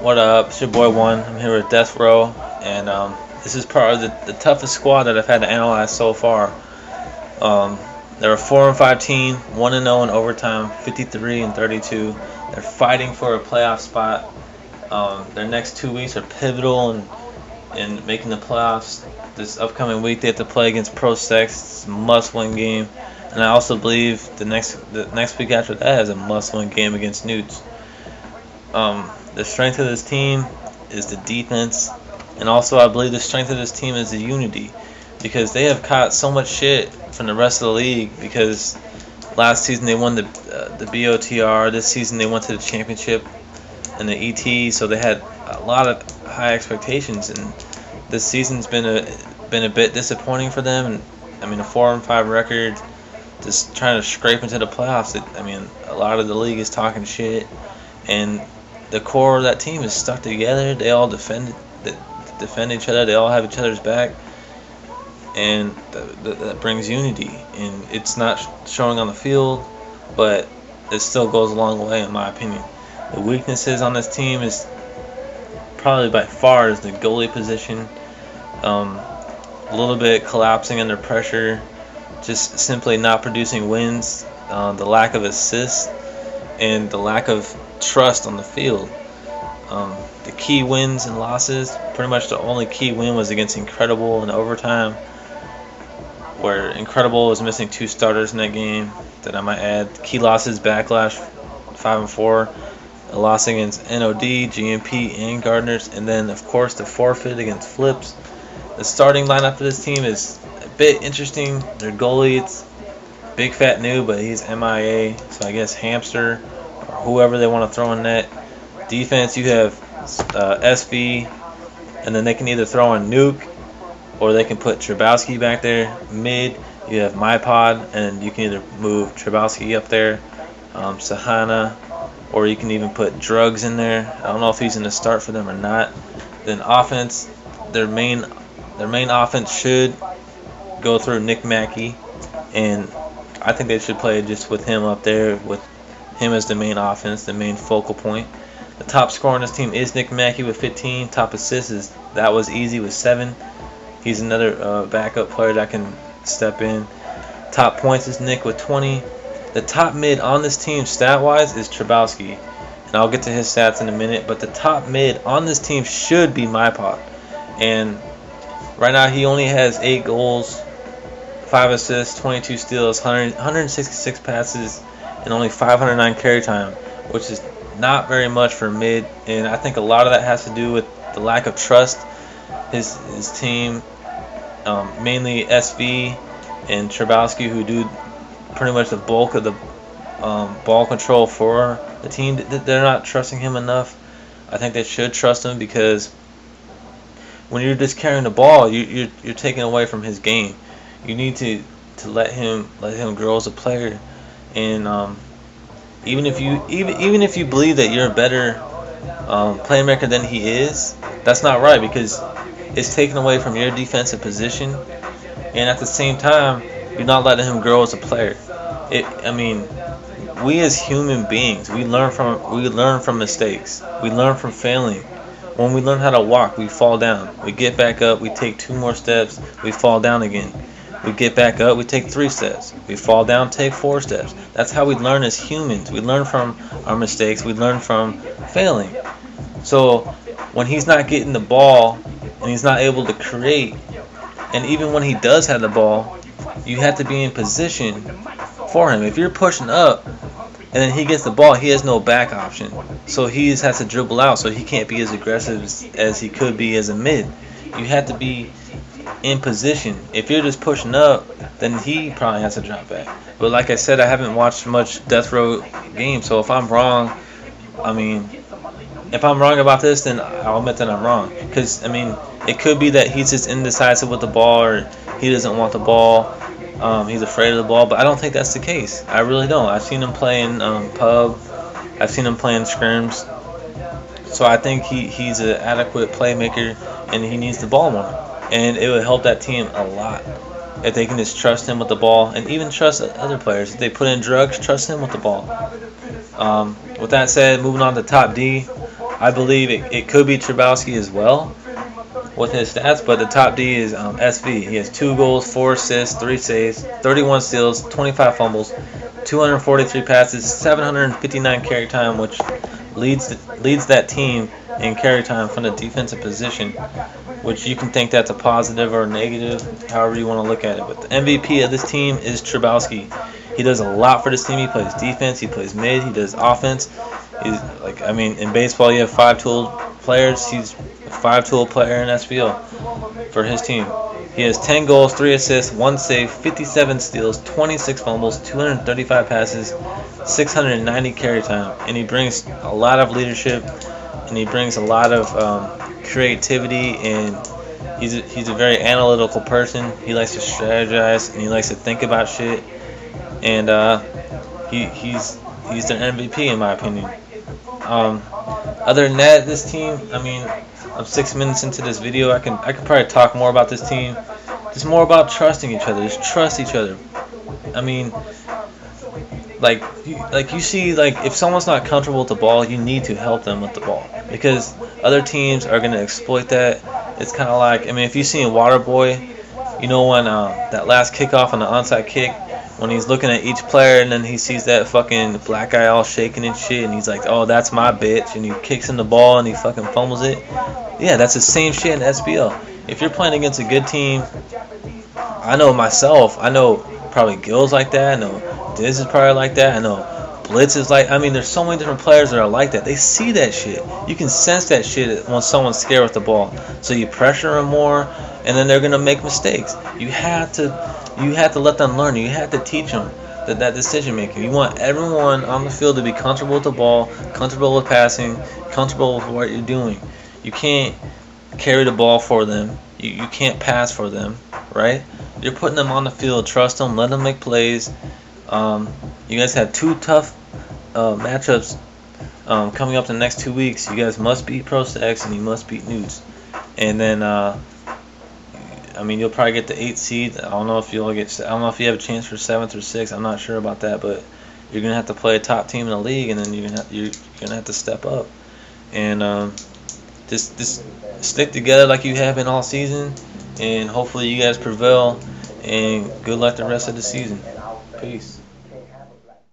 What up? It's your boy One. I'm here with DEATHROW, and this is part of the toughest squad that I've had to analyze so far. They're a 4-5 team, 1-0 in overtime, 53-32. They're fighting for a playoff spot. Their next 2 weeks are pivotal in making the playoffs. This upcoming week they have to play against Pro Sex. It's a must-win game, and I also believe the next week after that is a must-win game against Newts. The strength of this team is the defense, and also I believe the strength of this team is the unity, because they have caught so much shit from the rest of the league because last season they won the BOTR, this season they went to the championship and the ET, so they had a lot of high expectations, and this season's been a bit disappointing for them. And I mean, a 4-5 record, just trying to scrape into the playoffs. A lot of the league is talking shit, and the core of that team is stuck together. They all defend each other. They all have each other's back, and that brings unity. And it's not showing on the field, but it still goes a long way in my opinion. The weaknesses on this team is probably by far is the goalie position. A little bit collapsing under pressure, just simply not producing wins, the lack of assists, and the lack of trust on the field. The key wins and losses, pretty much the only key win was against Incredible in overtime, where Incredible was missing 2 starters in that game. That I might add. Key losses: Backlash 5-4, a loss against NOD, GMP, and Gardeners, and then of course the forfeit against Flips. The starting lineup for this team is a bit interesting. Their goalie, it's Big Fat New, but he's MIA, so I guess Hamster or whoever they want to throw in net. Defense, you have SV, and then they can either throw in Nuke or they can put Trabowski back there. Mid, you have MyPod, and you can either move Trabowski up there, Sahana, or you can even put Drugs in there. I don't know if he's going to start for them or not. Then offense, their main offense should go through Nick Mackey, and I think they should play just with him up there, with him as the main offense, the main focal point. The top scorer on this team is Nick Mackey with 15. Top assists that was easy with 7. He's another backup player that can step in. Top points is Nick with 20. The top mid on this team stat-wise is Trabowski, and I'll get to his stats in a minute, but the top mid on this team should be MyPod, and right now he only has 8 goals, 5 assists, 22 steals, 166 passes, and only 509 carry time, which is not very much for mid, and I think a lot of that has to do with the lack of trust. His team, mainly SV and Trabowski, who do pretty much the bulk of the ball control for the team, they're not trusting him enough. I think they should trust him, because when you're just carrying the ball, you're taking away from his game. You need to let him grow as a player, and even if you believe that you're a better playmaker than he is, that's not right, because it's taken away from your defensive position, and at the same time you're not letting him grow as a player. We as human beings, we learn from mistakes. We learn from failing. When we learn how to walk, we fall down. We get back up, we take 2 more steps, we fall down again. We get back up, we take 3 steps. We fall down, take 4 steps. That's how we learn as humans. We learn from our mistakes. We learn from failing. So when he's not getting the ball and he's not able to create, and even when he does have the ball, you have to be in position for him. If you're pushing up and then he gets the ball, he has no back option. So he just has to dribble out, so he can't be as aggressive as he could be as a mid. You have to be in position. If you're just pushing up, then he probably has to drop back. But like I said, I haven't watched much DEATHROW games, so if I'm wrong, if I'm wrong about this, then I'll admit that I'm wrong. Because, it could be that he's just indecisive with the ball, or he doesn't want the ball. He's afraid of the ball, but I don't think that's the case. I really don't. I've seen him play in pub. I've seen him play in scrims. So I think he's an adequate playmaker, and he needs the ball more. And it would help that team a lot if they can just trust him with the ball, and even trust other players. If they put in Drugs, trust him with the ball. With that said, moving on to top D, I believe it could be Trabowski as well with his stats, but the top D is SV. He has 2 goals, 4 assists, 3 saves, 31 steals, 25 fumbles, 243 passes, 759 carry time, which leads that team in carry time from the defensive position, which you can think that's a positive or a negative, however you want to look at it. But the MVP of this team is Trabowski. He does a lot for this team. He plays defense, he plays mid, he does offense. He's like, I mean, in baseball you have 5-tool players. He's a 5-tool player in SBL for his team. He has 10 goals, 3 assists, 1 save, 57 steals, 26 fumbles, 235 passes, 690 carry time, and he brings a lot of leadership, and he brings a lot of creativity, and he's a very analytical person. He likes to strategize, and he likes to think about shit, and he's the MVP in my opinion. Other than that, this team, I mean, I'm 6 minutes into this video. I could probably talk more about this team. It's more about trusting each other. Just trust each other. I mean, like you see, like if someone's not comfortable with the ball, you need to help them with the ball, because other teams are gonna exploit that. It's kind of like, I mean, if you see in Waterboy, you know when that last kickoff on the onside kick, when he's looking at each player and then he sees that fucking black guy all shaking and shit, and he's like, oh, that's my bitch, and he kicks in the ball and he fucking fumbles it. Yeah, that's the same shit in SBL. If you're playing against a good team, I know myself, I know probably Gil's like that, I know Diz is probably like that, I know Blitz is like, I mean, there's so many different players that are like that. They see that shit. You can sense that shit when someone's scared with the ball. So you pressure them more, and then they're gonna make mistakes. You have to let them learn. You have to teach them that decision making. You want everyone on the field to be comfortable with the ball, comfortable with passing, comfortable with what you're doing. You can't carry the ball for them. You can't pass for them, right? You're putting them on the field. Trust them. Let them make plays. You guys have 2 tough matchups coming up the next 2 weeks. You guys must beat Pro Stacks and you must beat Nudes. And then I mean, you'll probably get the 8th seed. I don't know if you have a chance for 7th or 6th. I'm not sure about that, but you're gonna have to play a top team in the league, and then you're gonna have to step up, and just stick together like you have been all season, and hopefully you guys prevail. And good luck the rest of the season. Peace.